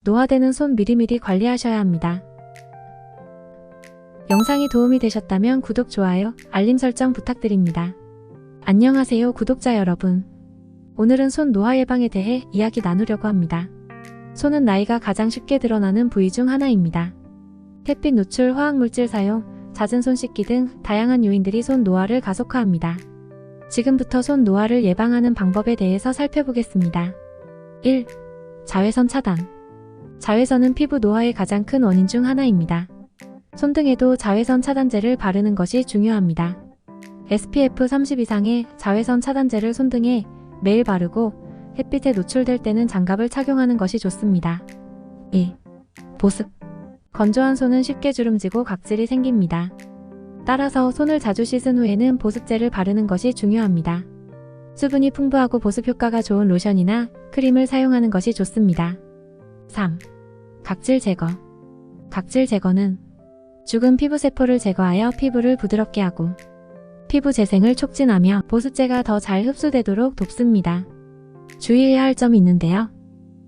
노화되는 손 미리미리 관리하셔야 합니다. 영상이 도움이 되셨다면 구독, 좋아요, 알림 설정 부탁드립니다. 안녕하세요 구독자 여러분. 오늘은 손 노화 예방에 대해 이야기 나누려고 합니다. 손은 나이가 가장 쉽게 드러나는 부위 중 하나입니다. 햇빛 노출, 화학물질 사용, 잦은 손 씻기 등 다양한 요인들이 손 노화를 가속화합니다. 지금부터 손 노화를 예방하는 방법에 대해서 살펴보겠습니다. 1. 자외선 차단. 자외선은 피부 노화의 가장 큰 원인 중 하나입니다. 손등에도 자외선 차단제를 바르는 것이 중요합니다. SPF 30 이상의 자외선 차단제를 손등에 매일 바르고 햇빛에 노출될 때는 장갑을 착용하는 것이 좋습니다. 2. 보습. 건조한 손은 쉽게 주름지고 각질이 생깁니다. 따라서 손을 자주 씻은 후에는 보습제를 바르는 것이 중요합니다. 수분이 풍부하고 보습 효과가 좋은 로션이나 크림을 사용하는 것이 좋습니다. 3. 각질 제거. 각질 제거는 죽은 피부세포를 제거하여 피부를 부드럽게 하고 피부 재생을 촉진하며 보습제가 더 잘 흡수되도록 돕습니다. 주의해야 할 점이 있는데요.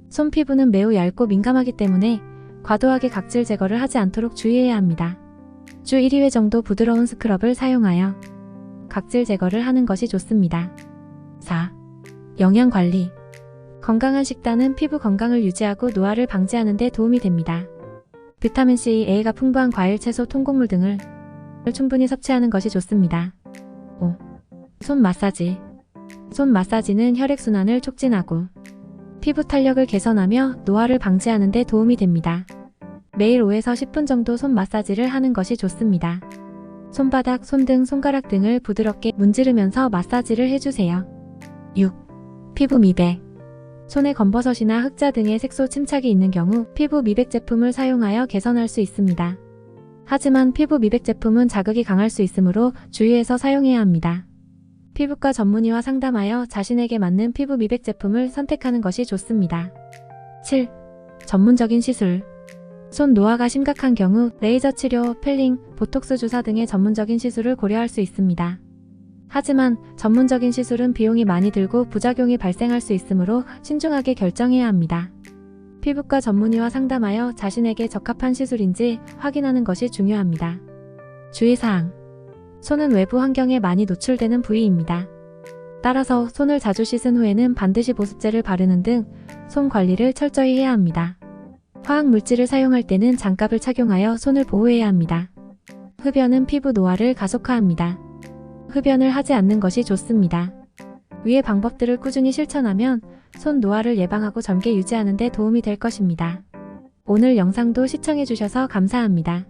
손 피부는 매우 얇고 민감하기 때문에 과도하게 각질 제거를 하지 않도록 주의해야 합니다. 주 1, 2회 정도 부드러운 스크럽을 사용하여 각질 제거를 하는 것이 좋습니다. 4. 영양관리. 건강한 식단은 피부 건강을 유지하고 노화를 방지하는 데 도움이 됩니다. 비타민C, A가 풍부한 과일, 채소, 통곡물 등을 충분히 섭취하는 것이 좋습니다. 5. 손 마사지. 손 마사지는 혈액순환을 촉진하고 피부 탄력을 개선하며 노화를 방지하는 데 도움이 됩니다. 매일 5에서 10분 정도 손 마사지를 하는 것이 좋습니다. 손바닥, 손등, 손가락 등을 부드럽게 문지르면서 마사지를 해주세요. 6. 피부 미백. 손에 검버섯이나 흑자 등의 색소 침착이 있는 경우 피부 미백 제품을 사용하여 개선할 수 있습니다. 하지만 피부 미백 제품은 자극이 강할 수 있으므로 주의해서 사용해야 합니다. 피부과 전문의와 상담하여 자신에게 맞는 피부 미백 제품을 선택하는 것이 좋습니다. 7. 전문적인 시술. 손 노화가 심각한 경우 레이저 치료, 필링, 보톡스 주사 등의 전문적인 시술을 고려할 수 있습니다. 하지만 전문적인 시술은 비용이 많이 들고 부작용이 발생할 수 있으므로 신중하게 결정해야 합니다. 피부과 전문의와 상담하여 자신에게 적합한 시술인지 확인하는 것이 중요합니다. 주의사항. 손은 외부 환경에 많이 노출되는 부위입니다. 따라서 손을 자주 씻은 후에는 반드시 보습제를 바르는 등 손 관리를 철저히 해야 합니다. 화학물질을 사용할 때는 장갑을 착용하여 손을 보호해야 합니다. 흡연은 피부 노화를 가속화합니다. 흡연을 하지 않는 것이 좋습니다. 위의 방법들을 꾸준히 실천하면 손 노화를 예방하고 젊게 유지하는 데 도움이 될 것입니다. 오늘 영상도 시청해주셔서 감사합니다.